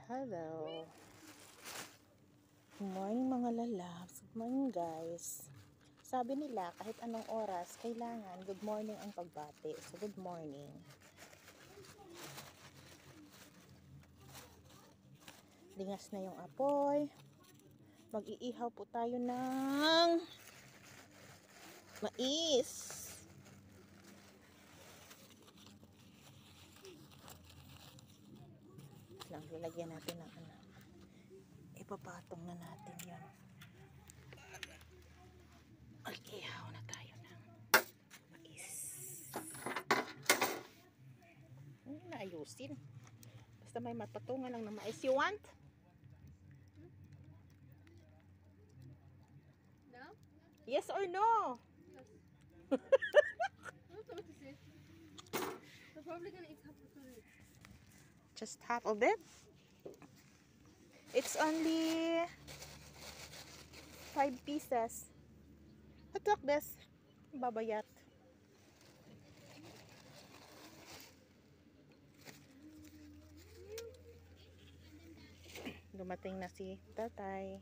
Hello. Good morning mga lalabs. Good morning guys. Sabi nila kahit anong oras, kailangan good morning ang pagbati. So good morning. Lingas na yung apoy. Mag-iihaw po tayo ng mais. Lang, lalagyan natin ng ano. Ipapatong na natin yan. Mag-ihaw na tayo ng mais. Hindi na ayusin. Basta may mapatungan lang ng mais. You want? No? Yes or no? Yes. I don't know what to say. We're probably gonna eat half of it. Just half of it. It's only 5 pieces. Hatak des. Babayat. Dumating na si tatay.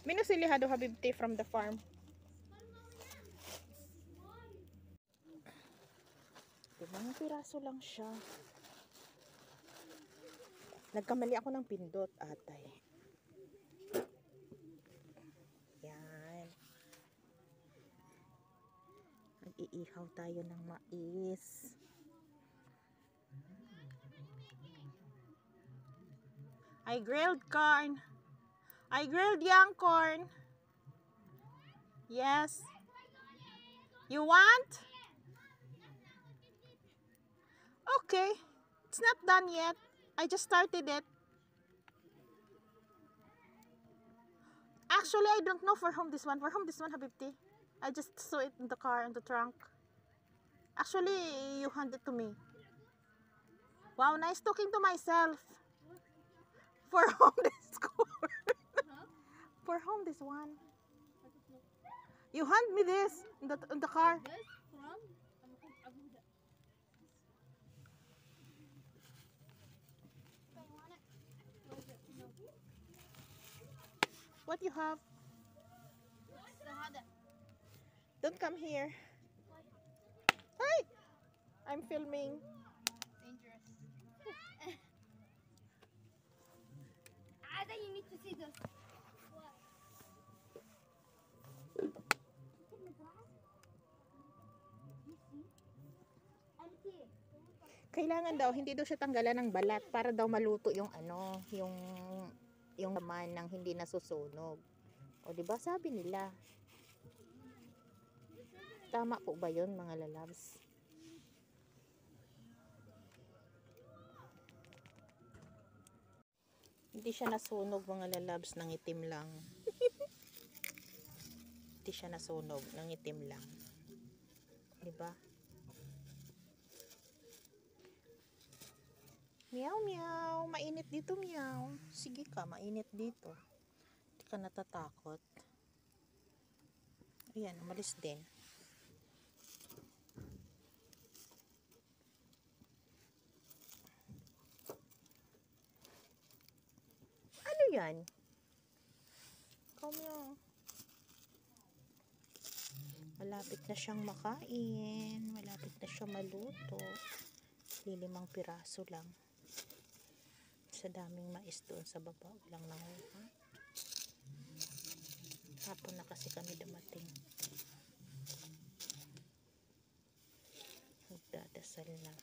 Minusilihado habibti from the farm. Limang piraso lang siya. Nagkamali ako ng pindot, atay. Yan. Mag-iihaw tayo ng mais. I grilled corn. I grilled young corn. Yes. You want? Okay. It's not done yet. I just started it. Actually, I don't know for whom this one. For whom this one, Habibti? I just saw it in the car, in the trunk. Actually, you handed it to me. Wow, nice talking to myself. For whom this corn? Huh? For whom this one? I don't know. You hand me this in the car. This from Abu Dhabi. I want it. What is it? No. What you have? Sahada. Don't come here. Hi! I'm filming. Dangerous. Ada, you need to see this. What? Empty. Kailangan daw, hindi daw siya tanggalan ng balat para daw maluto yung ano, yung laman ng hindi nasusunog. O di ba sabi nila? Tama po ba 'yon, mga lalabs? Hindi siya nasunog, mga lalabs, ng itim lang. Hindi siya nasunog, ng itim lang. Di ba? Meow meow, mainit dito meow. Sige ka, mainit dito. Hindi ka natatakot. Ayan, umalis din. Ano yan? Meow. Malapit na siyang makain. Malapit na siya maluto. 5 piraso lang. Sa daming mais doon sa baba, walang nanguha. Hapon na kasi kami dumating. Magdadasal na.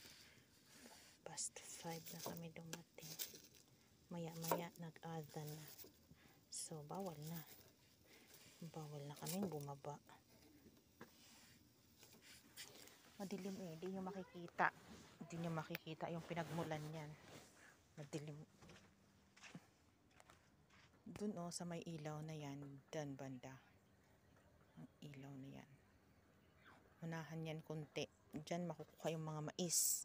Past 5 na kami dumating. Maya-maya nag-adhan na. So, bawal na. Bawal na kaming bumaba. Madilim eh. Hindi nyo makikita. Hindi nyo makikita yung pinagmulan yan. Madilim. Dun oh, sa may ilaw na yan. Dan banda. Ang ilaw na yan. Unahan yan konti. Diyan makukuha yung mga mais.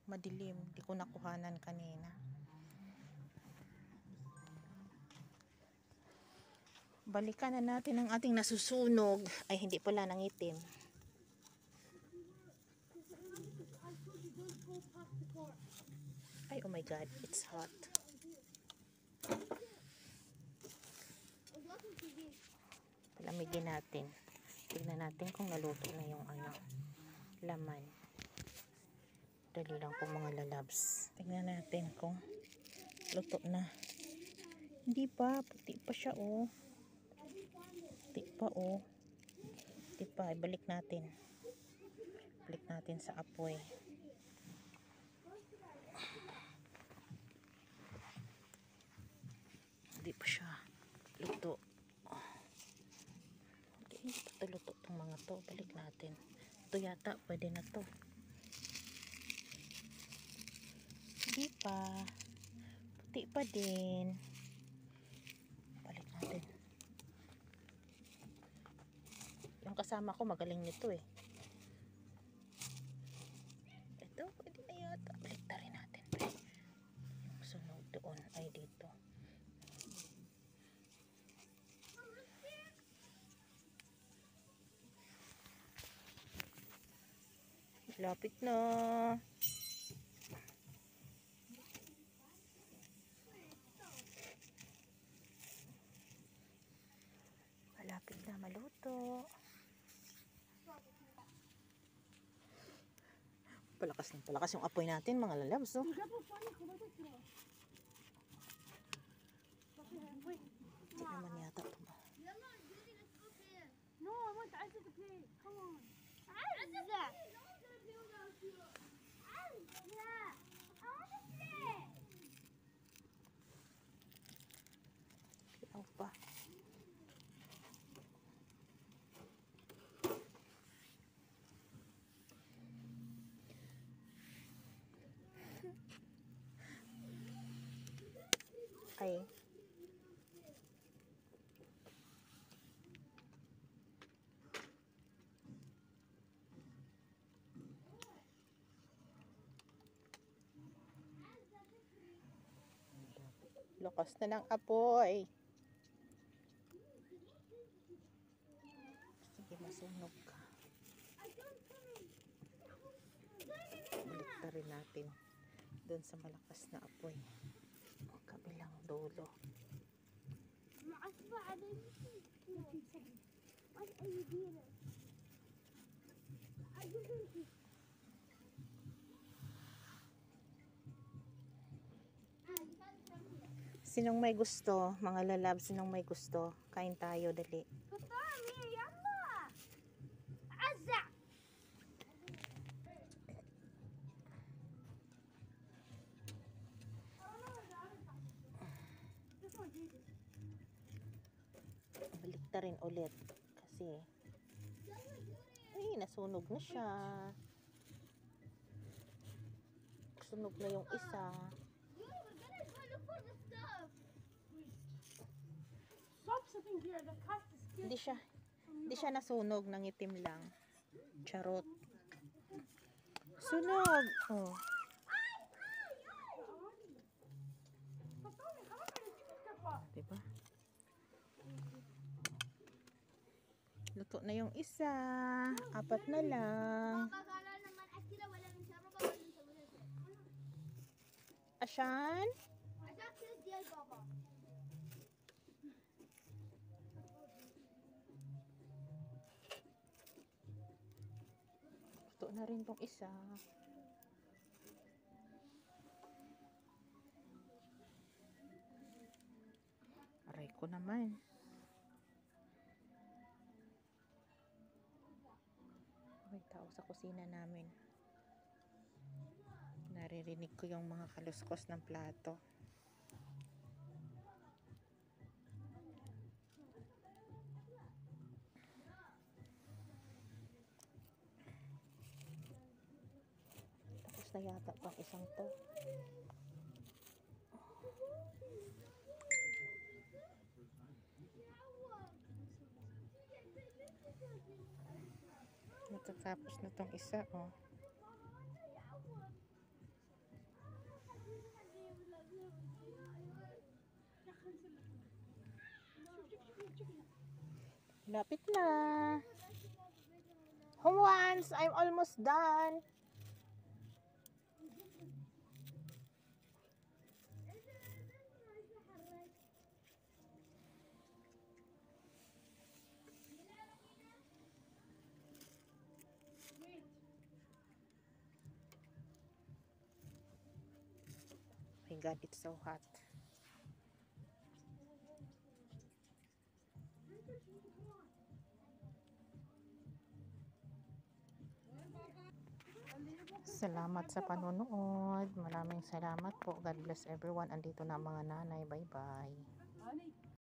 Madilim. Di ko nakuhanan kanina. Balikan na natin ang ating nasusunog. Ay, hindi pala nangitim. Ay, oh my God, it's hot. Palamigin natin. Tignan natin kung naluto na yung laman. Dali lang po mga lalabs. Tignan natin kung luto na. Hindi pa, puti pa siya oh. Puti pa oh. Puti pa, ibalik natin. Balik natin sa apoy. Hindi pa siya luto. Hindi pa ito luto itong mga to. Balik natin. Ito yata, pwede na to. Hindi pa. Puti pa din. Balik natin. Yung kasama ko magaling nito eh. Ito, pwede na yata. Balik na rin natin. Yung sunod doon ay dito. Lapit na. Malapit na maluto. Palakas yung apoy natin mga lalabs. Oh. Ito naman yata ito. No, I want Azza to play. Come on. Azza! Ikaw pa. Ay. Lakas na ng apoy. Sige, masunog ka. Balik rin natin doon sa malakas na apoy. Ang kabilang dulo. Sinong may gusto? Mga lalab, sinong may gusto? Kain tayo, dali. Balik na rin ulit. Kasi, ay, nasunog na siya. Sunog na yung isa. Hindi siya nasunog, nangitim lang. Charot. Sunog. Oh. Diba? Luto na yung isa. 4 na lang. Asyan? Luto na rin tong isa. Aray ko naman. May tao sa kusina namin. Naririnig ko yung mga kaluskos ng plato. Tapos na yata pang isang to. Matatapos na tong isa, oh. Lapit na. Home once, I'm almost done. my God, it's so hot. Salamat sa panonood. Maraming salamat po. God bless everyone. Andito na ang mga nanay. Bye-bye.